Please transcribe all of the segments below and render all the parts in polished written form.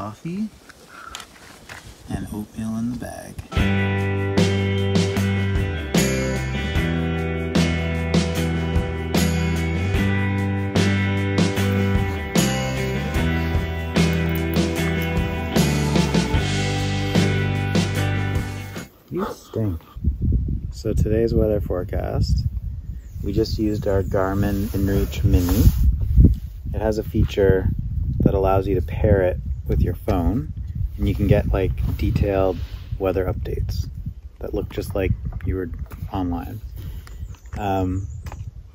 coffee and oatmeal in the bag. You stink. So today's weather forecast, we just used our Garmin InReach Mini. It has a feature that allows you to pair it with your phone, and you can get like detailed weather updates that look just like you were online.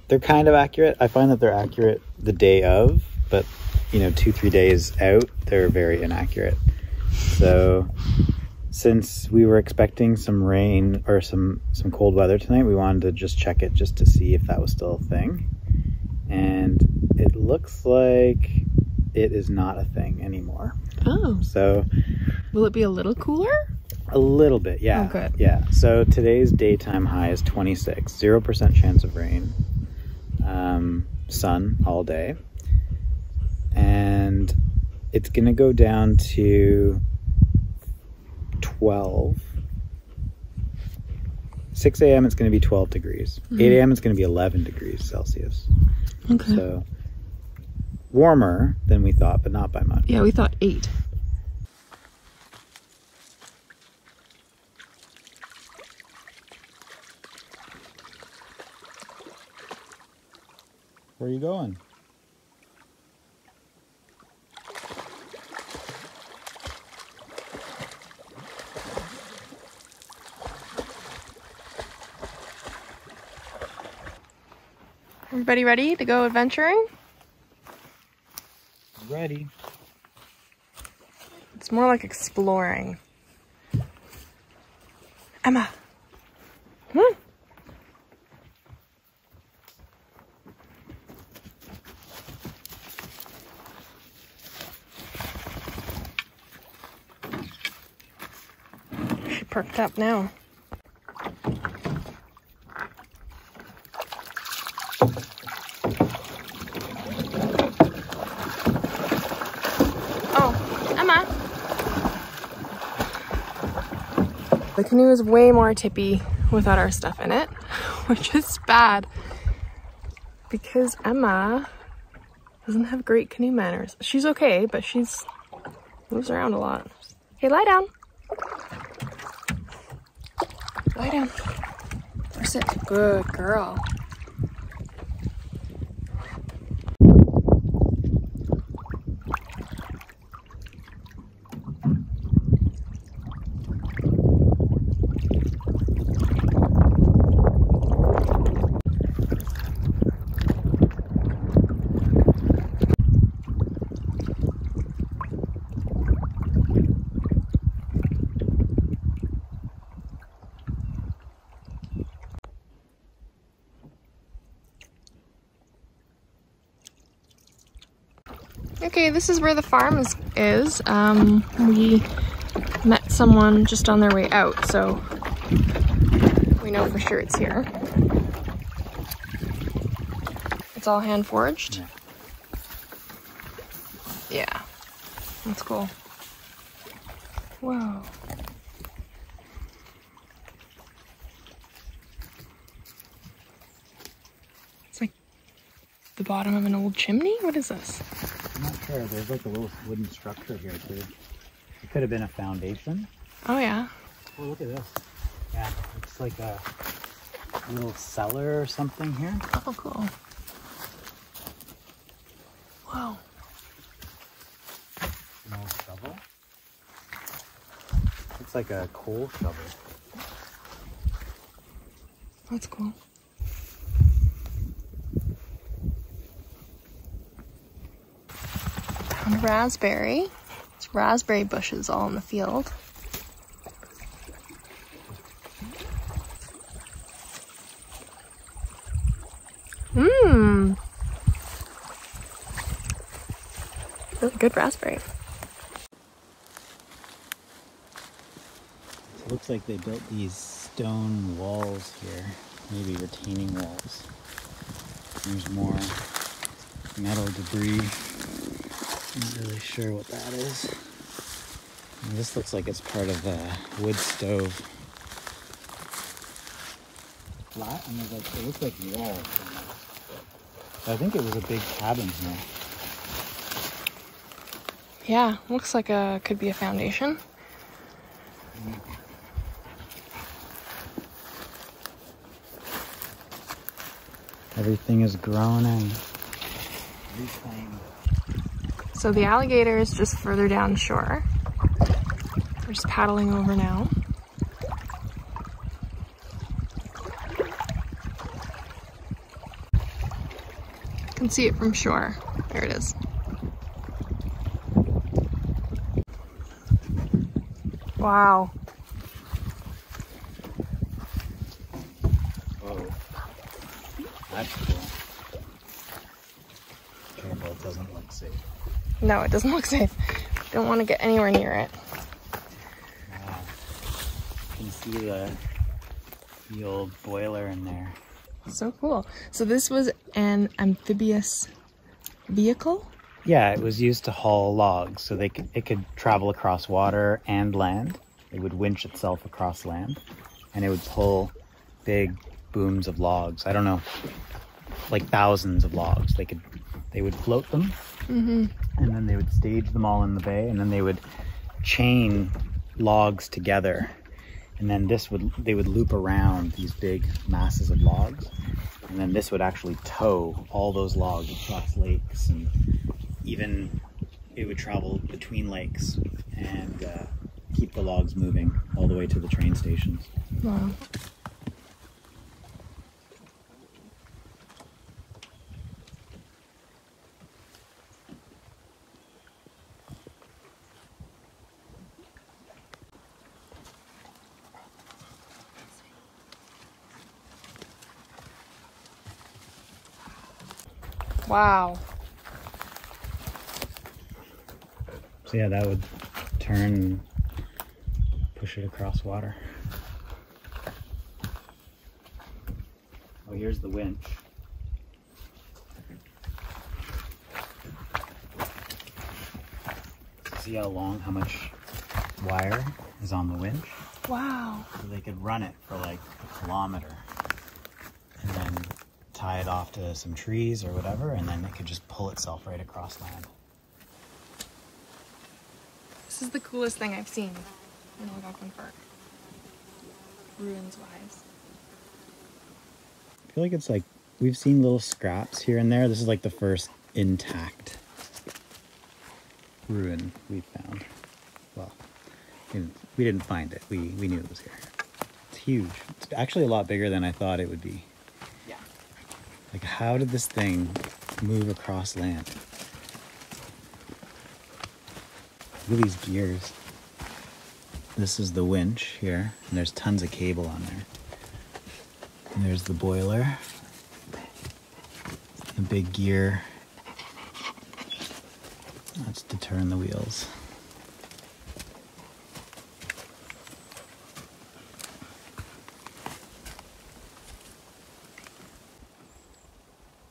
They're kind of accurate. I find that they're accurate the day of, but you know, 2-3 days out, they're very inaccurate. So since we were expecting some rain or some cold weather tonight, we wanted to just check it just to see if that was still a thing. And it looks like it is not a thing anymore. Oh. So will it be a little cooler? A little bit, yeah. Oh, good. Yeah. So today's daytime high is 26, 0% chance of rain, sun all day. And it's gonna go down to 12. 6 a.m. it's going to be 12 degrees. 8 a.m. it's going to be 11 degrees Celsius. Okay. So warmer than we thought, but not by much. Yeah, we thought 8. Where are you going? Everybody ready to go adventuring? Ready. It's more like exploring. Emma. Hmm. She perked up now. The canoe is way more tippy without our stuff in it, which is bad because Emma doesn't have great canoe manners. She's okay, but she's moves around a lot. Hey, lie down. Lie down. Or sit. Good girl. Okay, this is where the farm is. We met someone just on their way out, so we know for sure it's here. It's all hand forged? Yeah, that's cool. Whoa. It's like the bottom of an old chimney? What is this? I'm not sure. There's like a little wooden structure here too. It could have been a foundation. Oh yeah. Oh, look at this. Yeah, it's like a little cellar or something here. Oh, cool. Wow. An old shovel. It's like a coal shovel. That's cool. Found a raspberry. It's raspberry bushes all in the field. Mmm. Really good raspberry. It looks like they built these stone walls here, maybe retaining walls. There's more metal debris. Not really sure what that is. This looks like it's part of a wood stove. Flat, and there's like, it looks like walls. I think it was a big cabin here. Yeah, looks like could be a foundation. Everything is groaning. So the alligator is just further downshore. We're just paddling over now. You can see it from shore. There it is. Wow. Whoa. That's cool. Careful, it doesn't look safe. No, it doesn't look safe. Don't want to get anywhere near it. Wow. You can see the old boiler in there. So cool. So this was an amphibious vehicle? Yeah, it was used to haul logs, so it could travel across water and land. It would winch itself across land, and it would pull big booms of logs. I don't know, like thousands of logs. They would float them, and then they would stage them all in the bay, and then they would chain logs together, and then they would loop around these big masses of logs, and then this would actually tow all those logs across lakes, and even it would travel between lakes and keep the logs moving all the way to the train stations. Wow. Wow. So yeah, that would turn, push it across water. Oh, here's the winch. See how much wire is on the winch? Wow. So they could run it for like a kilometer and then tie it off to some trees or whatever, and then it could just pull itself right across land. This is the coolest thing I've seen in Algonquin Park, ruins-wise. I feel like it's like, we've seen little scraps here and there. This is like the first intact ruin we found. Well, we didn't find it. We knew it was here. It's huge. It's actually a lot bigger than I thought it would be. Yeah. Like, how did this thing move across land? Look at these gears. This is the winch here, and there's tons of cable on there. And there's the boiler. A big gear. That's to turn the wheels.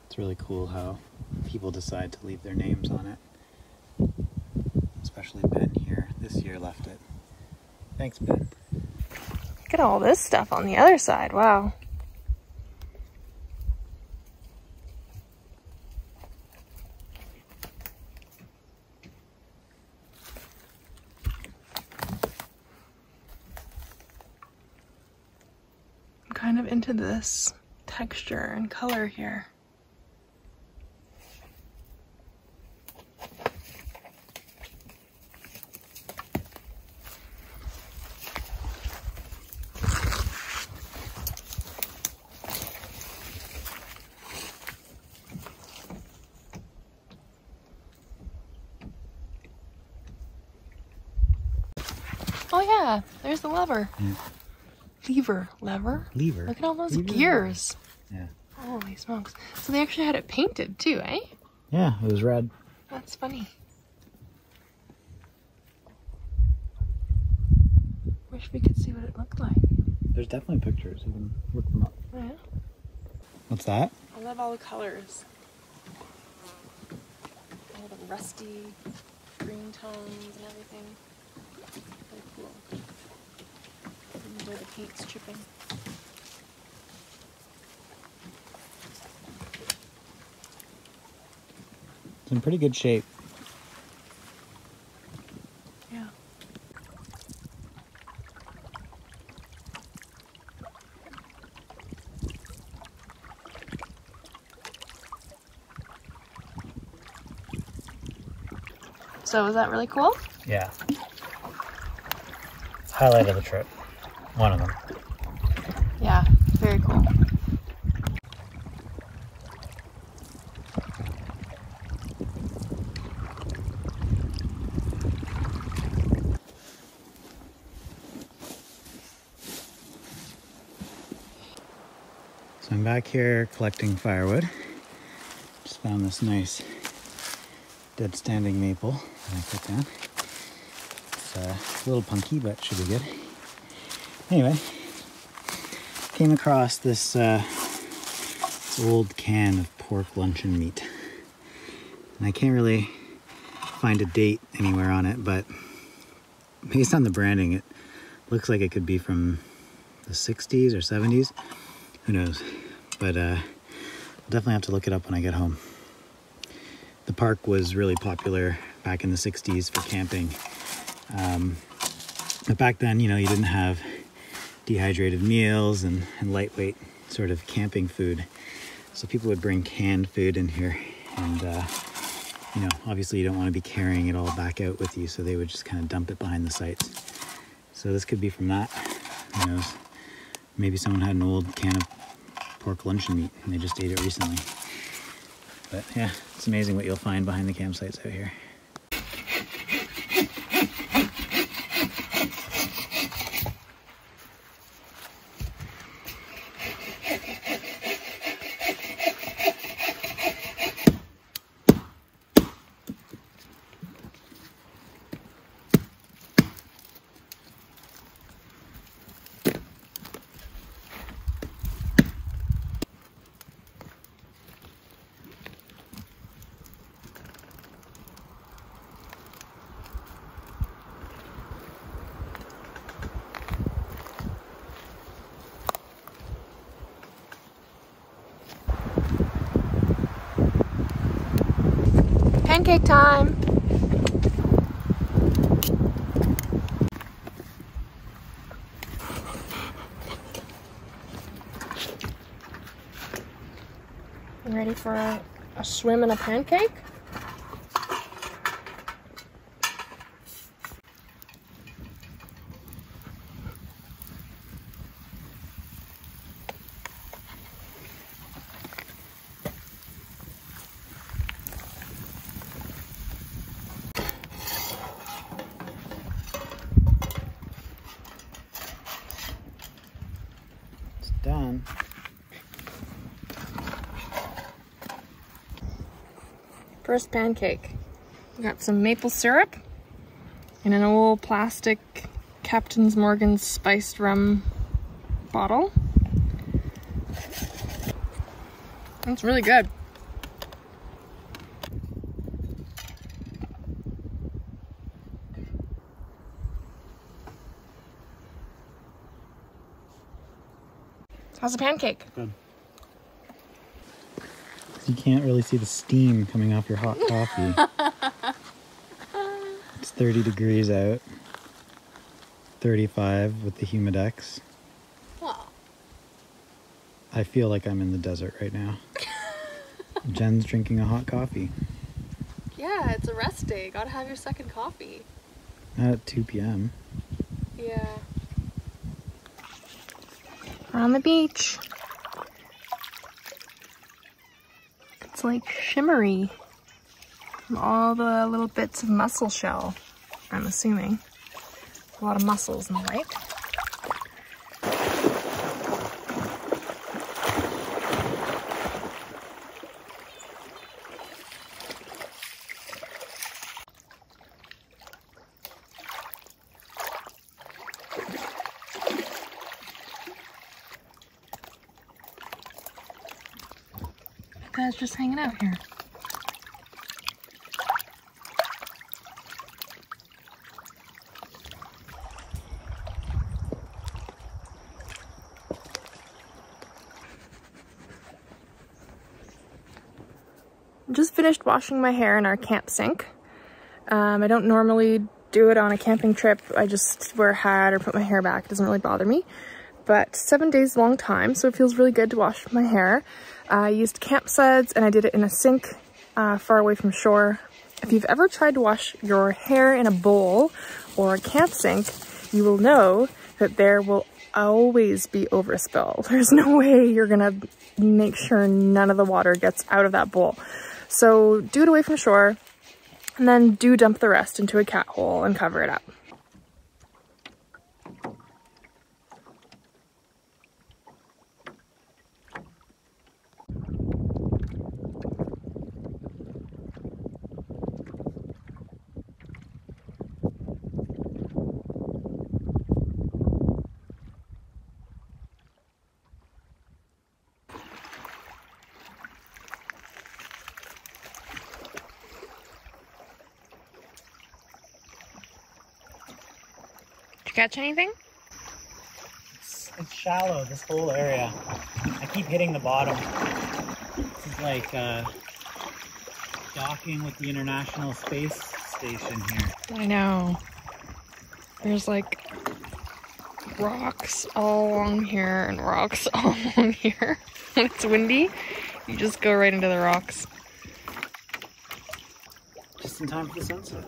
It's really cool how people decide to leave their names on it. Especially Ben here. This year left it. Thanks, Ben. Look at all this stuff on the other side. Wow. I'm kind of into this texture and color here. Oh yeah, there's the lever. Yeah. Lever? Lever. Look at all those Lever. gears. Yeah. Holy smokes. So they actually had it painted too, eh? Yeah, it was red. That's funny. Wish we could see what it looked like. There's definitely pictures. You can look them up. Oh yeah? What's that? I love all the colors. All the rusty green tones and everything. hates chipping. It's in pretty good shape. Yeah. So was that really cool? Yeah. Highlight of the trip. One of them. Yeah, very cool. So I'm back here collecting firewood. Just found this nice dead standing maple that I cut down. It's a little punky, but should be good. Anyway, came across this old can of pork luncheon meat. And I can't really find a date anywhere on it, but based on the branding, it looks like it could be from the 60s or 70s. Who knows? But I'll definitely have to look it up when I get home. The park was really popular back in the 60s for camping. But back then, you know, you didn't have dehydrated meals and lightweight sort of camping food. So people would bring canned food in here. And, you know, obviously you don't want to be carrying it all back out with you. So they would just kind of dump it behind the sites. So this could be from that. Who knows? Maybe someone had an old can of pork luncheon meat and they just ate it recently. But yeah, it's amazing what you'll find behind the campsites out here. Pancake time! You ready for a swim and a pancake? Done. First pancake. We got some maple syrup in an old plastic Captain's Morgan's spiced rum bottle. It's really good. How's the pancake? Good. You can't really see the steam coming off your hot coffee. It's 30 degrees out. 35 with the Humidex. Wow. I feel like I'm in the desert right now. Jen's drinking a hot coffee. Yeah, it's a rest day. Gotta have your second coffee. Not at 2 p.m. Yeah. We're on the beach. It's like shimmery from all the little bits of mussel shell, I'm assuming. A lot of mussels in the lake. Guys just hanging out here. just finished washing my hair in our camp sink. I don't normally do it on a camping trip. I just wear a hat or put my hair back. It doesn't really bother me. But 7 days is a long time, so it feels really good to wash my hair. I used camp suds and I did it in a sink far away from shore. If you've ever tried to wash your hair in a bowl or a camp sink, you will know that there will always be overspill. There's no way you're gonna make sure none of the water gets out of that bowl. So do it away from shore, and then do dump the rest into a cat hole and cover it up. Did you catch anything? It's shallow, this whole area. I keep hitting the bottom. This is like docking with the International Space Station here. I know. There's like rocks all along here and rocks all along here. When it's windy, you just go right into the rocks. Just in time for the sunset.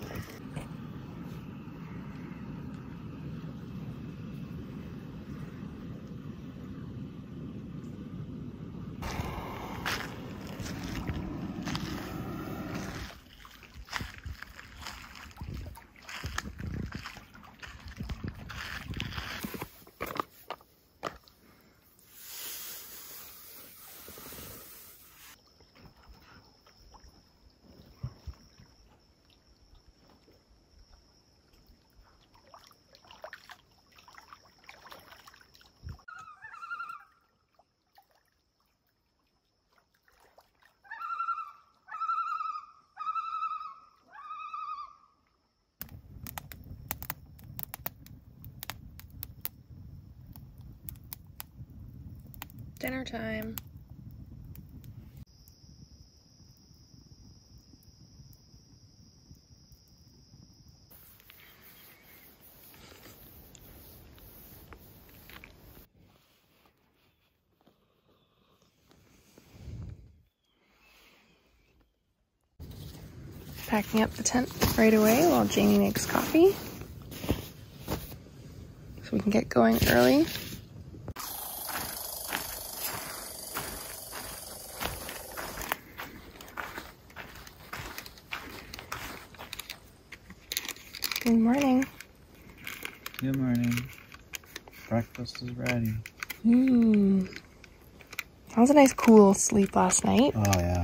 Dinner time. Packing up the tent right away while Jamie makes coffee, so we can get going early. Good morning. Good morning. Breakfast is ready. That was a nice cool sleep last night. Oh yeah.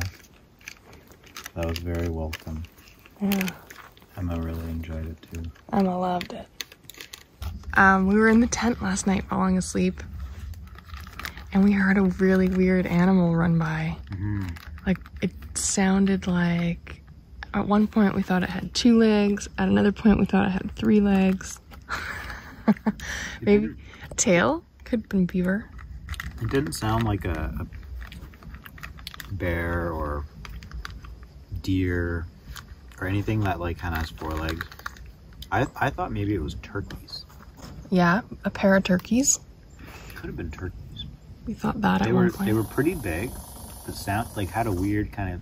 That was very welcome. Yeah. Emma really enjoyed it too. Emma loved it. We were in the tent last night falling asleep, and we heard a really weird animal run by. Like, it sounded like, at one point we thought it had 2 legs, at another point we thought it had 3 legs. Maybe a tail? Could have been beaver. It didn't sound like a bear or deer or anything that like kind of has 4 legs. I thought maybe it was turkeys. Yeah, a pair of turkeys. Could have been turkeys. We thought that at one point. They were pretty big. The sound like had a weird kind of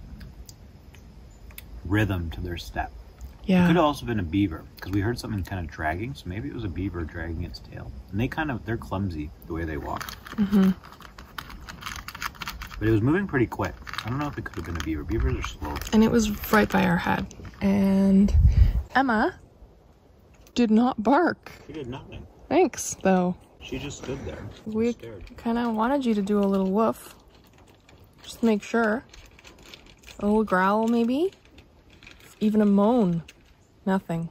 rhythm to their step. Yeah. It could have also been a beaver because we heard something kind of dragging, so maybe it was a beaver dragging its tail. And they're clumsy the way they walk. But it was moving pretty quick. I don't know if it could have been a beaver. Beavers are slow. And it was right by our head. And Emma did not bark. She did nothing. Thanks, though. She just stood there. We kind of wanted you to do a little woof. Just to make sure. A little growl, maybe? Even a moan. Nothing.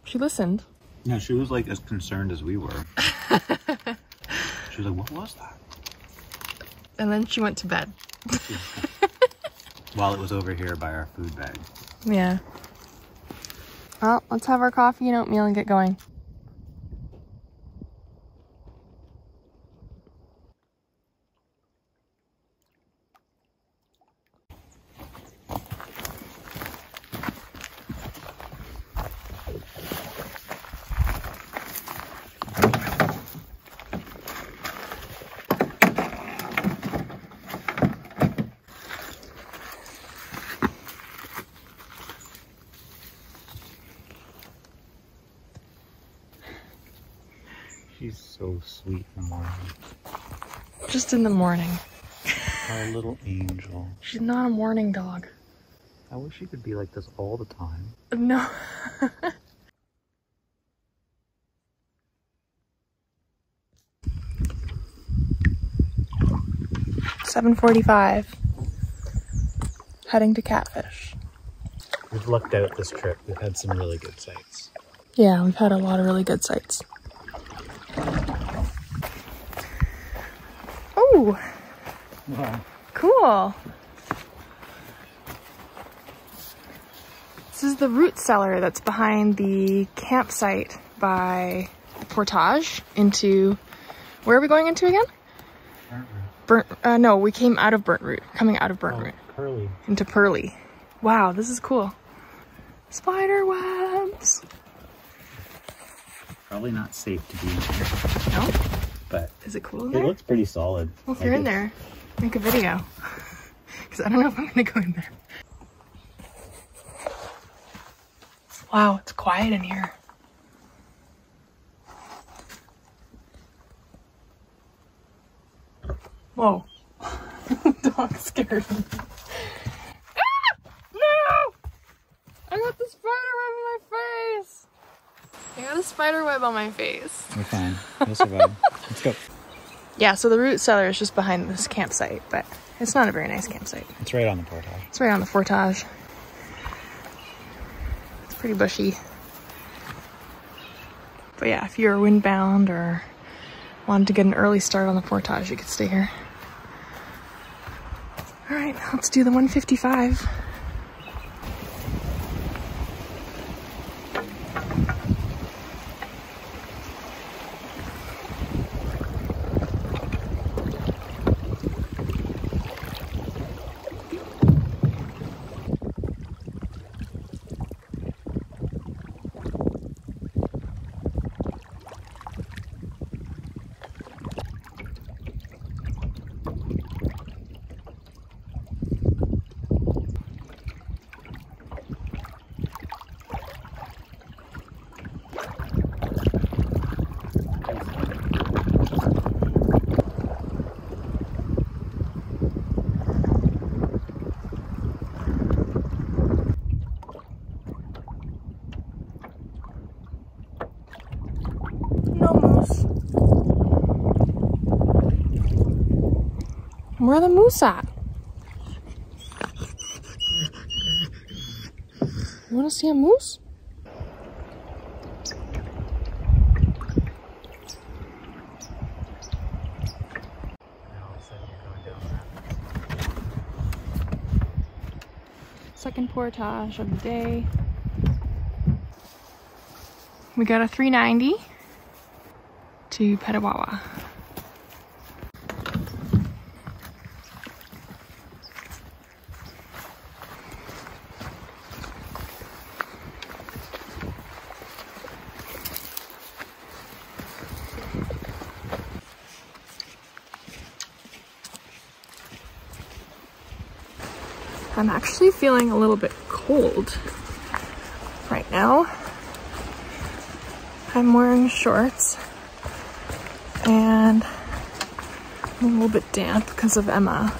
She listened. Yeah, she was like as concerned as we were. She was like, what was that? And then she went to bed. While it was over here by our food bag. Yeah. Well, let's have our coffee and oatmeal and get going. She's so sweet in the morning. Just in the morning. Our little angel. She's not a morning dog. I wish she could be like this all the time. No. 7:45. Heading to Catfish. We've lucked out this trip. We've had some really good sights. Yeah, we've had a lot of really good sights. Oh, Wow. cool. This is the root cellar that's behind the campsite by Portage into, where are we going into again? No, we came out of Burntroot, coming out of Burntroot. Pearly. Into Pearly. Wow, this is cool. Spider webs. Probably not safe to be in here. No? But is it cool in it there? looks pretty solid. Well, if you're in there, make a video. Because I don't know if I'm going to go in there. Wow, it's quiet in here. Whoa. Dog scared me. Ah! No! I got the spider web on my face. I got a spider web on my face. We're fine. We'll survive. Let's go. Yeah, so the root cellar is just behind this campsite, but it's not a very nice campsite. It's right on the portage. It's right on the portage. It's pretty bushy. But yeah, if you're windbound or wanted to get an early start on the portage, you could stay here. All right, let's do the 155. Where are the moose at? You want to see a moose? Second portage of the day. We got a 390 to Petawawa. I'm actually feeling a little bit cold right now. I'm wearing shorts and I'm a little bit damp because of Emma,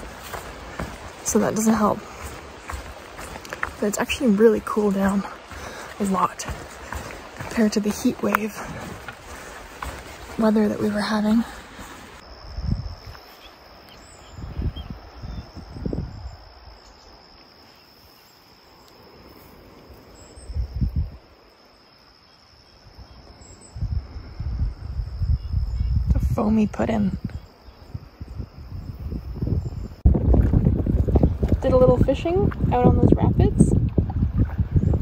so that doesn't help. But it's actually really cooled down a lot compared to the heat wave weather that we were having. Foamy pudding. Did a little fishing out on those rapids.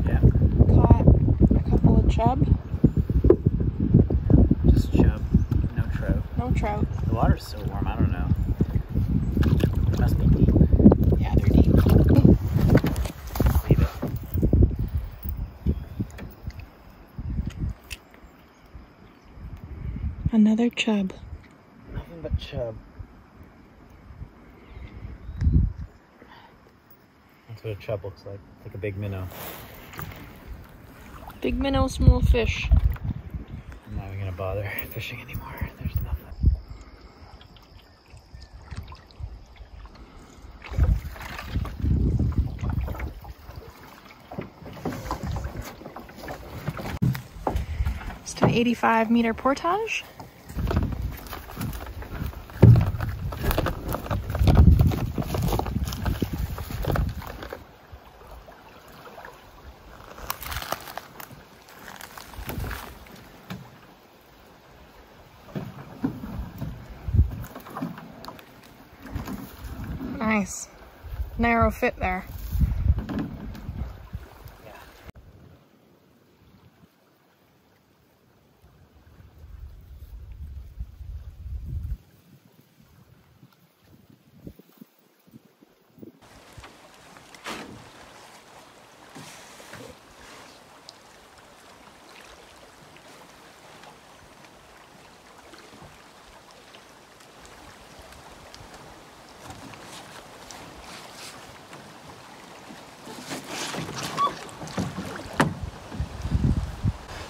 Yeah. Caught a couple of chub. Just chub. No trout. No trout. The water's so warm, I don't know. It must be deep. Yeah, they're deep. Leave it. Another chub. Nothing but chub. That's what a chub looks like. It's like a big minnow. Big minnow, small fish. Now we're gonna bother fishing anymore. There's nothing. Just an 85-meter portage. Nice. Narrow fit there. Yeah.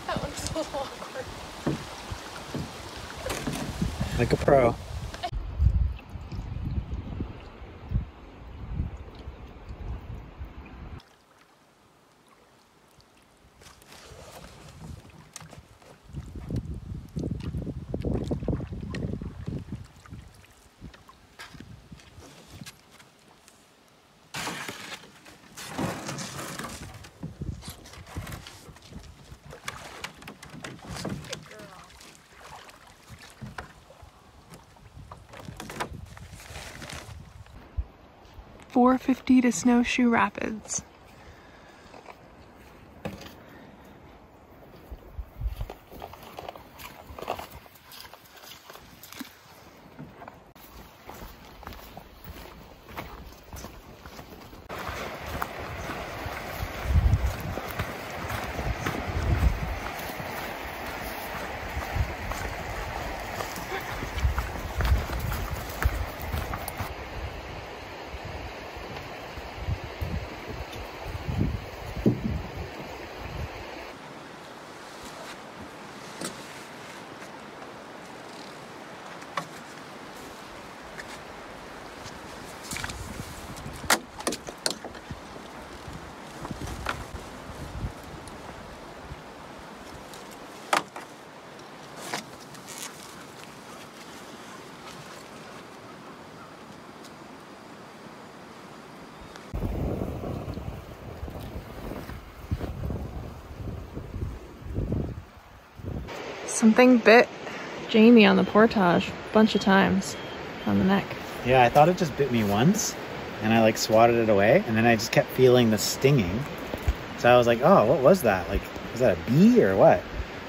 That one's so awkward. Like a pro. $4.50 to Snowshoe Rapids. Something bit Jamie on the portage a bunch of times on the neck. Yeah, I thought it just bit me once, and I like swatted it away, and then I just kept feeling the stinging. So I was like, oh, what was that? Like, was that a bee or what?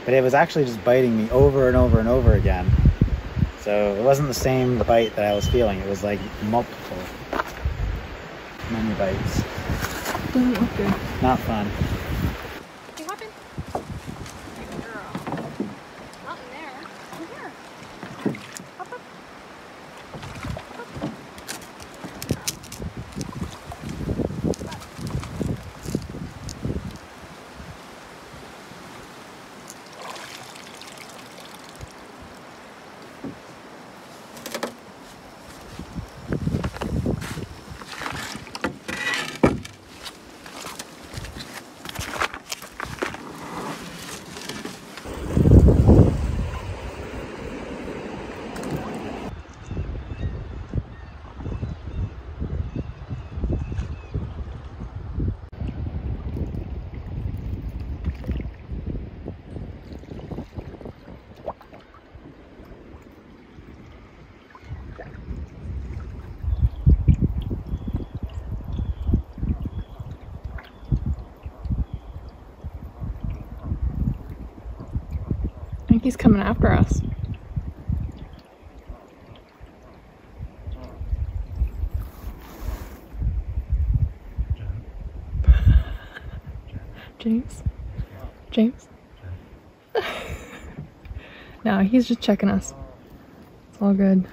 But it was actually just biting me over and over and over again. So it wasn't the same bite that I was feeling. It was like multiple, many bites. Doesn't look good. Not fun. What happened? Good girl. Not in there. Over here. Up, up. I think he's coming after us. James? James? No, he's just checking us. It's all good.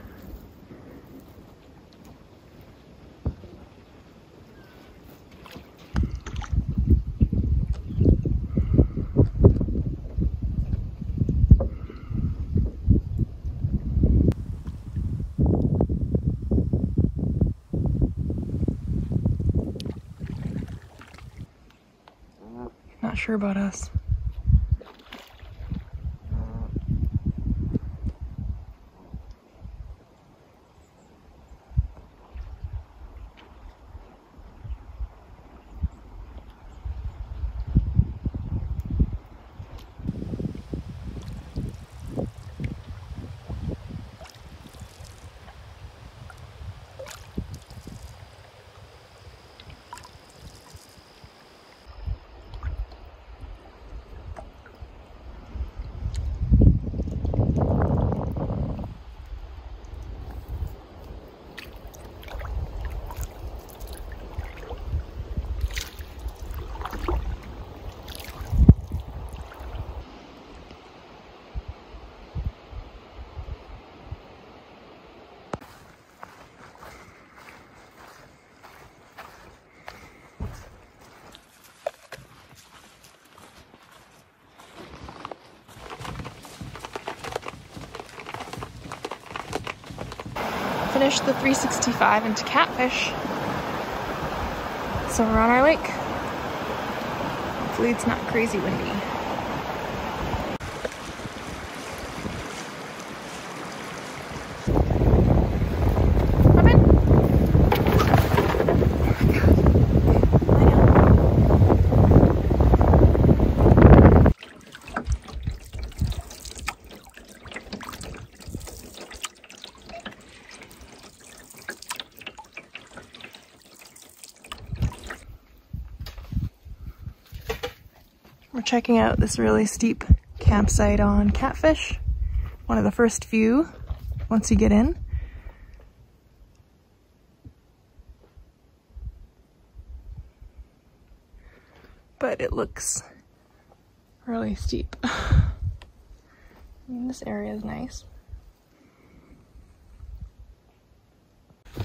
sure about us. Finished the 365 into Catfish. So we're on our lake. Hopefully it's not crazy windy. We're checking out this really steep campsite on Catfish. One of the first few once you get in. But it looks really steep. I mean, this area is nice. You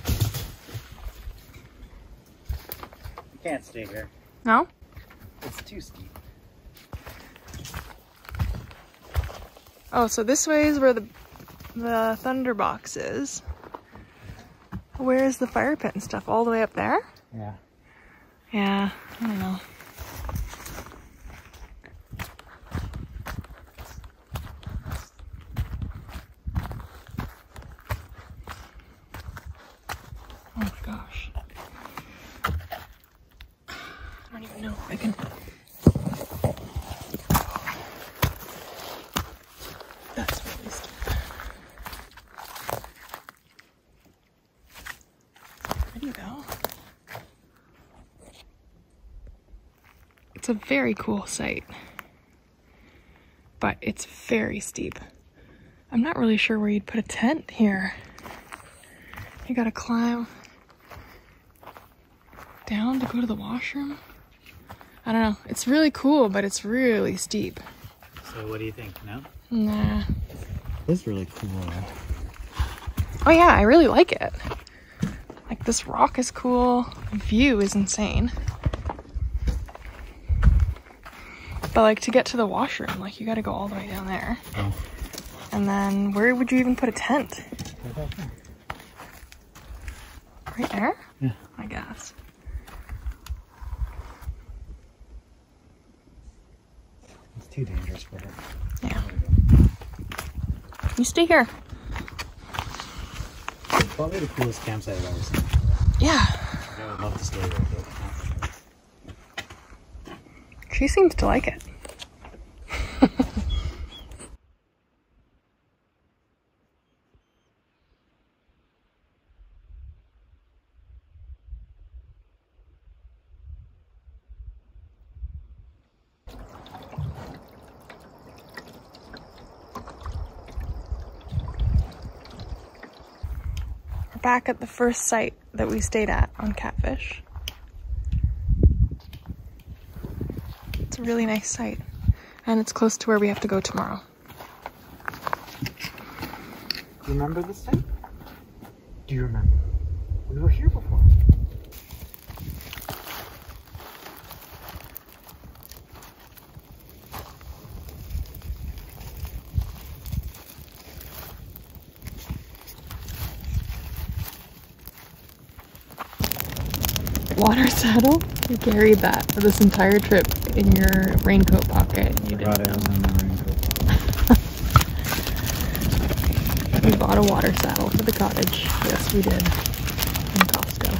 can't stay here. No? It's too steep. Oh, so this way is where the thunderbox is. Where's the fire pit and stuff? All the way up there? Yeah. Yeah, I don't know. Oh my gosh. I don't even know if I can... That's really steep. There you go. It's a very cool site, but it's very steep. I'm not really sure where you'd put a tent here. You gotta climb down to go to the washroom. I don't know. It's really cool, but it's really steep. So what do you think? No? Nah. This is really cool. Oh yeah, I really like it. Like, this rock is cool. The view is insane. But like, to get to the washroom, like, you gotta go all the way down there. Oh. And then where would you even put a tent? Right back there. Right there? Yeah. I guess. It's too dangerous for her. Yeah. You stay here. It's probably the coolest campsite I've ever seen. Yeah. I would love to stay there. She seems to like it. We're back at the first site that we stayed at on Catfish. It's a really nice site, and it's close to where we have to go tomorrow. Do you remember this site? Do you remember? We were here before. Water saddle? We carried that for this entire trip in your raincoat pocket. You Forgot didn't it was know. in my raincoat. We bought a water saddle for the cottage. Yes, we did. In Costco.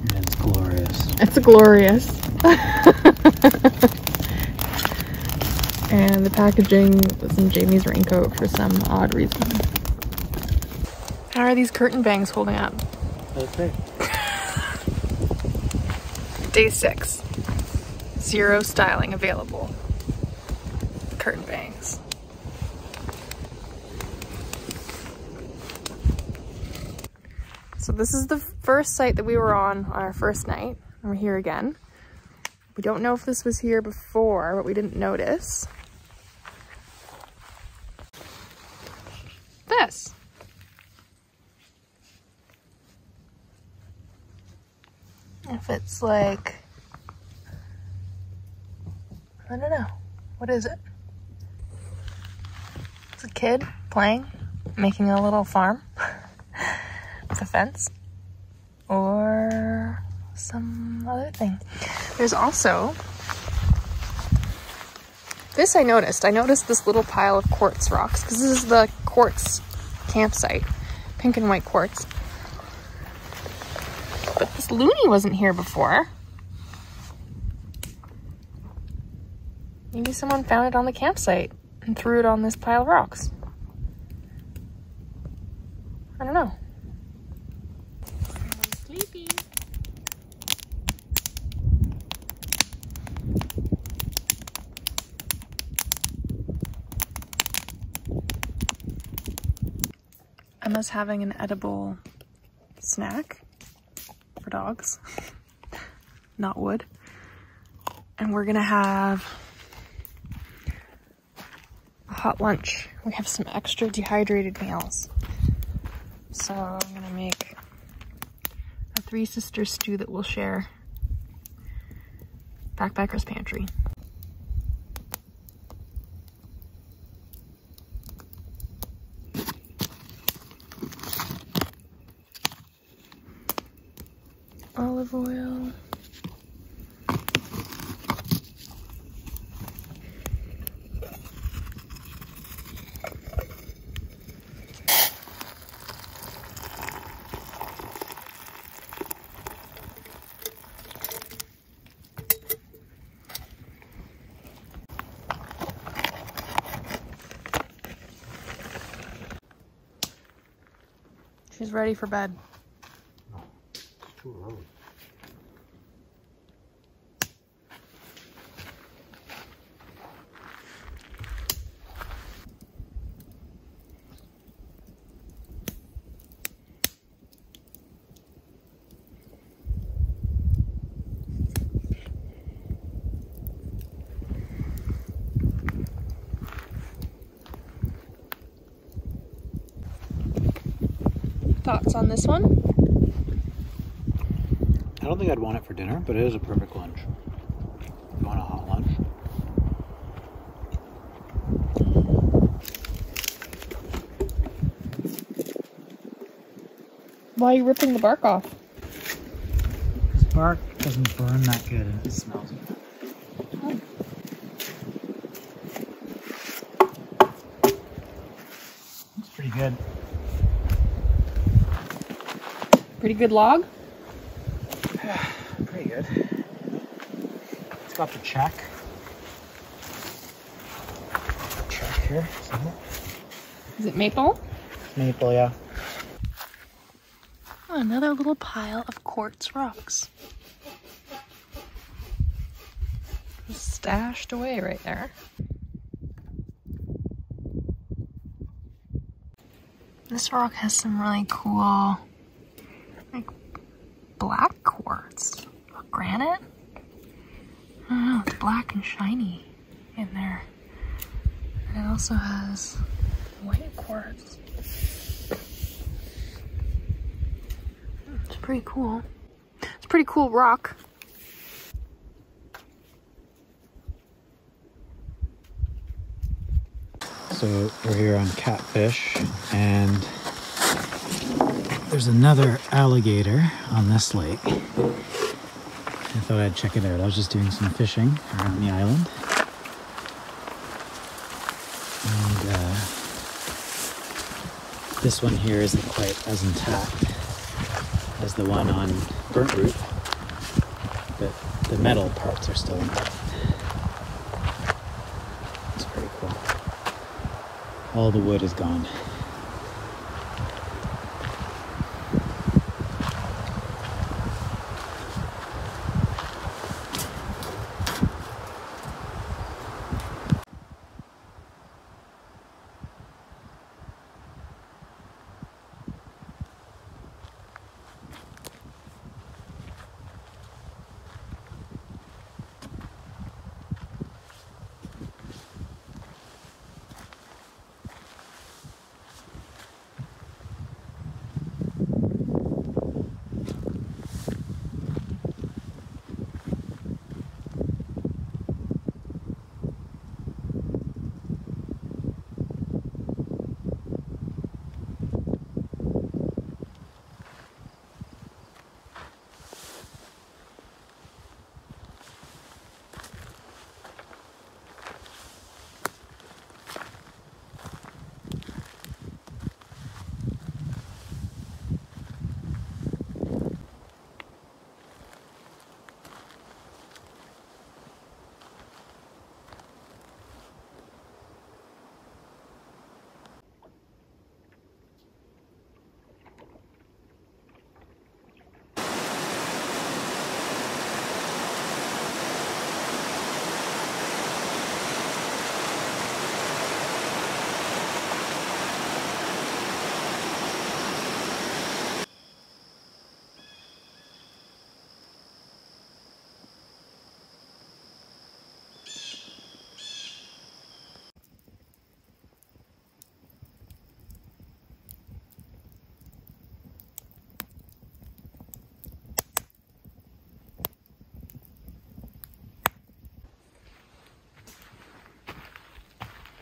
And it's glorious. It's glorious. And the packaging was in Jamie's raincoat for some odd reason. How are these curtain bangs holding up? Okay. Day 6. 0 styling available. Curtain bangs. So this is the first site that we were on our first night. And we're here again. We don't know if this was here before, but we didn't notice. This. If it's like, I don't know. What is it? It's a kid playing, making a little farm with a fence or some other thing. There's also this. I noticed this little pile of quartz rocks because this is the quartz campsite, pink and white quartz. But this loony wasn't here before. Maybe someone found it on the campsite and threw it on this pile of rocks. I don't know. Someone's sleeping. Emma's having an edible snack for dogs, not wood. And we're gonna have a hot lunch. We have some extra dehydrated meals. So I'm gonna make a 3 Sisters stew that we'll share. Backpacker's Pantry. Olive oil. She's ready for bed. It's too early. Thoughts on this one? I don't think I'd want it for dinner, but it is a perfect lunch. If you want a hot lunch. Why are you ripping the bark off? This bark doesn't burn that good and it smells good. It's pretty good. Pretty good log? Pretty good. It's got the check. Check here. Is it maple? Maple, yeah. Oh, another little pile of quartz rocks. Stashed away right there. This rock has some really cool, like, black quartz or granite. I don't know, it's black and shiny in there. And it also has white quartz. It's pretty cool. It's a pretty cool rock. So we're here on Catfish, and there's another alligator on this lake. I thought I'd check it out. I was just doing some fishing around the island. And this one here isn't quite as intact as the one on Burntroot, but the metal parts are still intact. It's pretty cool. All the wood is gone.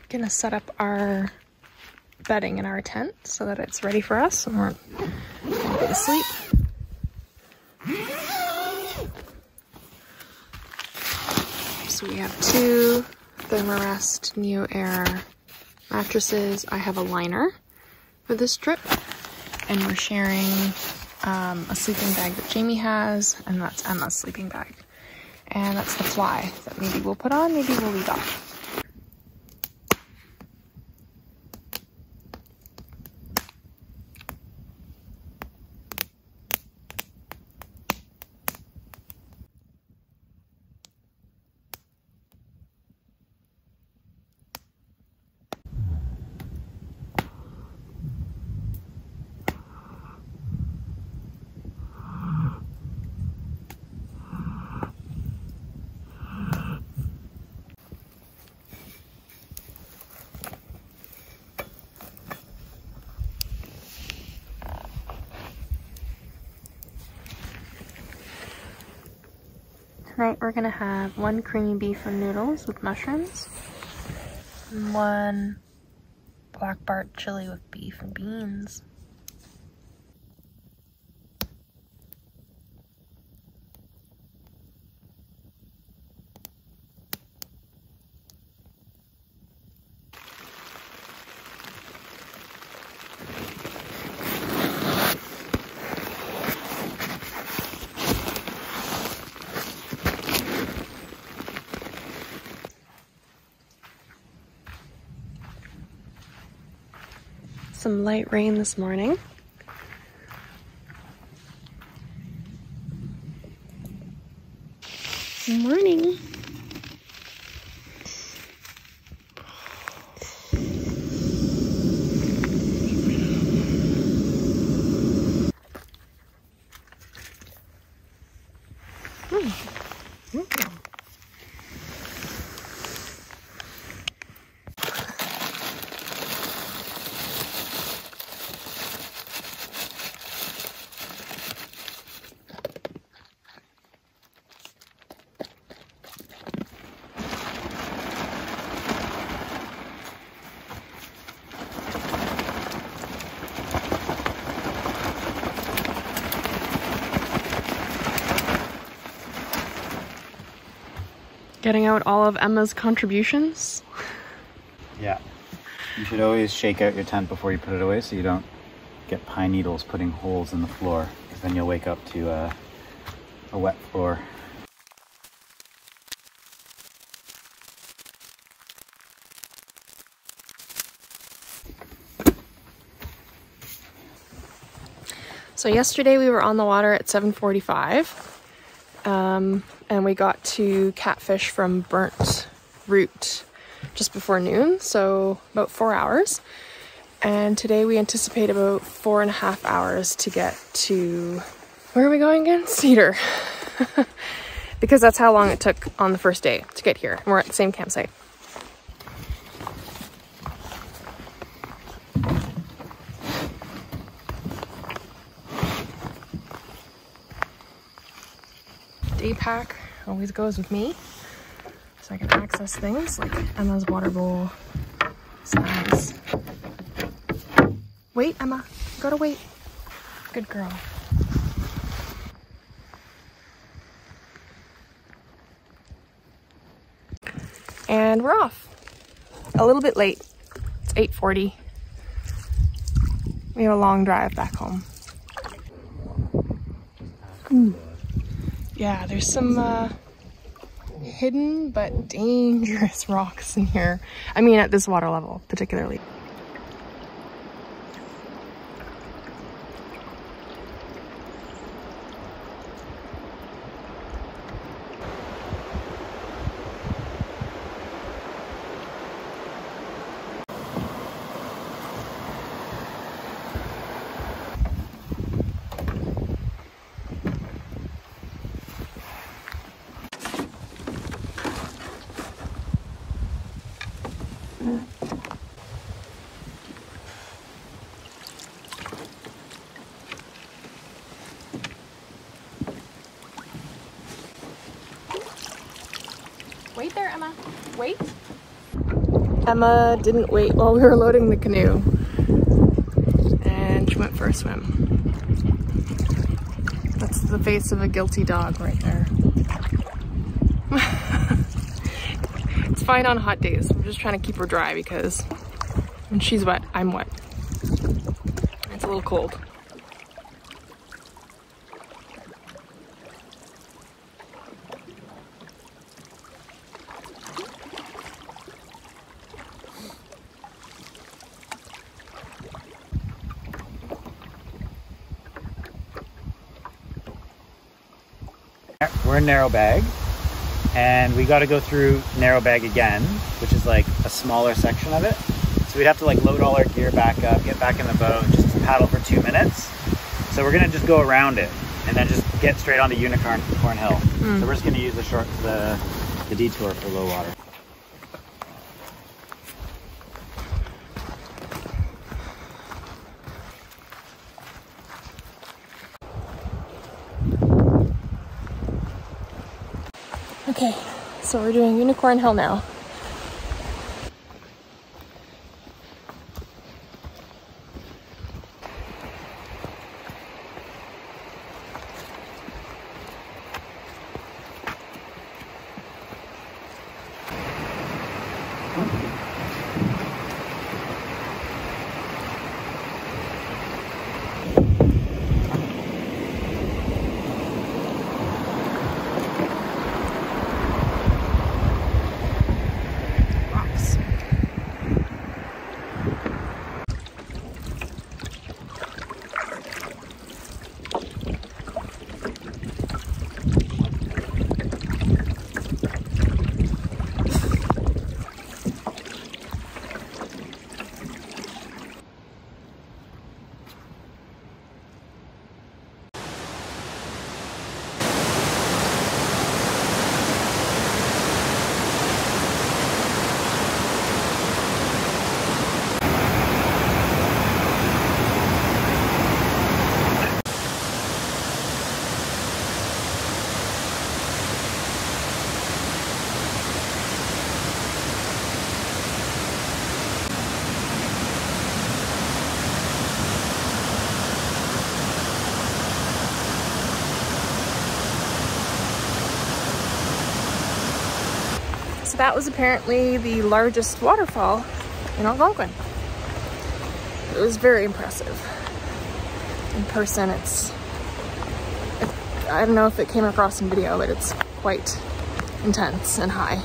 Gonna set up our bedding in our tent so that it's ready for us and we're gonna go to sleep. So we have 2 Thermarest Neo Air mattresses. I have a liner for this trip, and we're sharing a sleeping bag that Jamie has, and that's Emma's sleeping bag. And that's the fly that maybe we'll put on, maybe we'll leave off. Tonight we're gonna have 1 creamy beef and noodles with mushrooms, and 1 black bart chili with beef and beans. Some light rain this morning. Good morning. Getting out all of Emma's contributions. Yeah. You should always shake out your tent before you put it away so you don't get pine needles putting holes in the floor, because then you'll wake up to a wet floor. So yesterday we were on the water at 7:45, and we got to Catfish from Burntroot just before noon, so about 4 hours. And today we anticipate about 4.5 hours to get to, where are we going again? Cedar. Because that's how long it took on the first day to get here. And we're at the same campsite. Day pack always goes with me, so I can access things like Emma's water bowl, snacks. Wait, Emma, you gotta wait. Good girl. And we're off. A little bit late. It's 8:40. We have a long drive back home. Yeah, there's some hidden but dangerous rocks in here. I mean, at this water level, particularly. Wait there, Emma. Wait. Emma didn't wait while we were loading the canoe, and she went for a swim. That's the face of a guilty dog right there. It's fine on hot days. We're just trying to keep her dry because when she's wet, I'm wet. It's a little cold. We're in Narrow Bag, and we got to go through Narrow Bag again, which is like a smaller section of it. So we'd have to like load all our gear back up, get back in the boat, just paddle for 2 minutes. So we're gonna just go around it and then just get straight onto Unicorn Hill. So we're just gonna use the detour for low water. Okay, so we're doing Unicorn Hill now. that was apparently the largest waterfall in Algonquin. It was very impressive. In person, I don't know if it came across in video, but it's quite intense and high.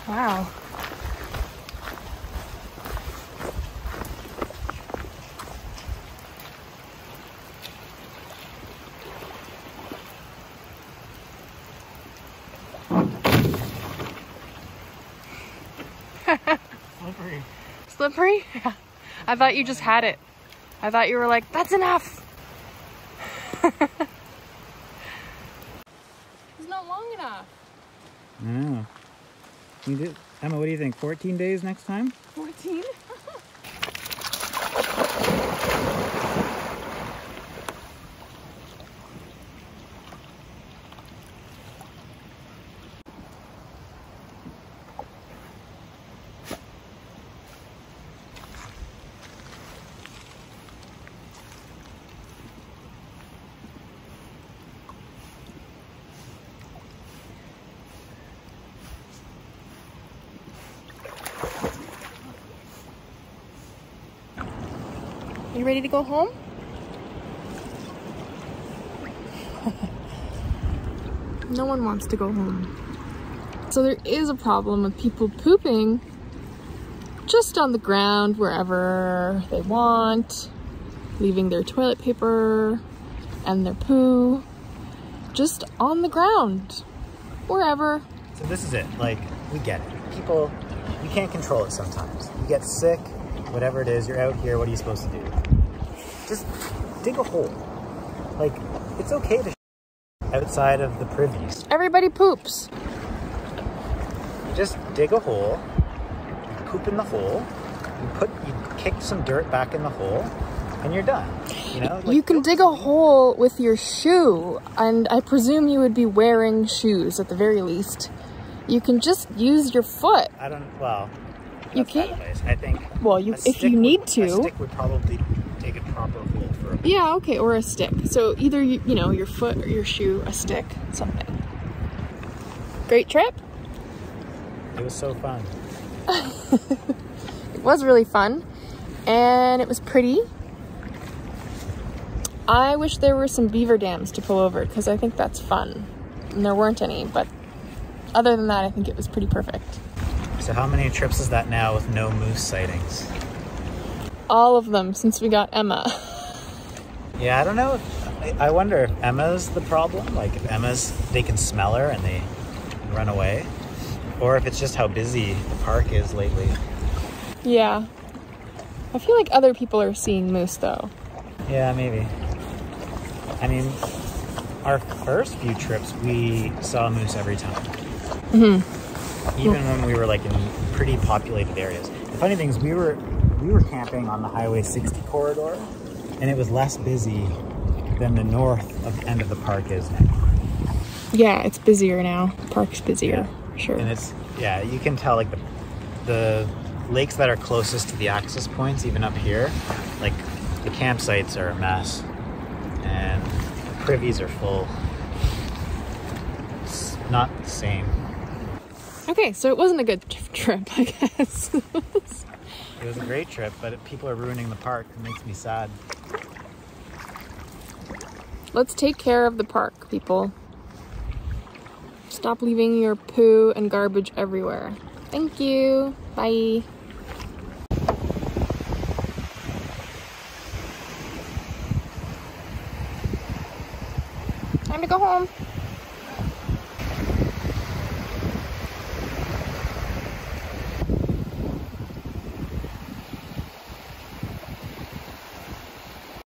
Wow. Slippery. Slippery? Yeah. I thought you just had it. I thought you were like, that's enough. It's not long enough. I know. You did, Emma, what do you think? 14 days next time? 14? You ready to go home? No one wants to go home. So there is a problem with people pooping just on the ground wherever they want, leaving their toilet paper and their poo just on the ground, wherever. So this is it. Like, we get it. People, you can't control it sometimes. You get sick, whatever it is, you're out here, what are you supposed to do? Just dig a hole. Like, it's okay to outside of the privies. Everybody poops. You just dig a hole, you poop in the hole, you kick some dirt back in the hole, and you're done. You know? Like, you can dig a hole with your shoe, and I presume you would be wearing shoes at the very least. You can just use your foot. Well, you can't. I think. Well, if you need to. A stick would probably dig a proper hole for a. Yeah, okay, or a stick. So either you know, your foot or your shoe, a stick, something. Great trip. It was so fun. It was really fun, and it was pretty. I wish there were some beaver dams to pull over because I think that's fun, and there weren't any. But other than that, I think it was pretty perfect. So how many trips is that now with no moose sightings? All of them since we got Emma. Yeah, I don't know. I wonder if Emma's the problem. Like if they can smell her and they run away. Or if it's just how busy the park is lately. Yeah. I feel like other people are seeing moose though. Yeah, maybe. I mean, our first few trips, we saw moose every time. Mm-hmm. Even when we were like in pretty populated areas. The funny thing is we were camping on the Highway 60 corridor, and it was less busy than the north of the end of the park is now. Yeah, it's busier now. Park's busier, sure. And it's, yeah, you can tell like the lakes that are closest to the access points, even up here, like the campsites are a mess and the privies are full. It's not the same. Okay, so it wasn't a good trip, I guess. It was a great trip, but people are ruining the park. It makes me sad. Let's take care of the park, people. Stop leaving your poo and garbage everywhere. Thank you. Bye. Time to go home.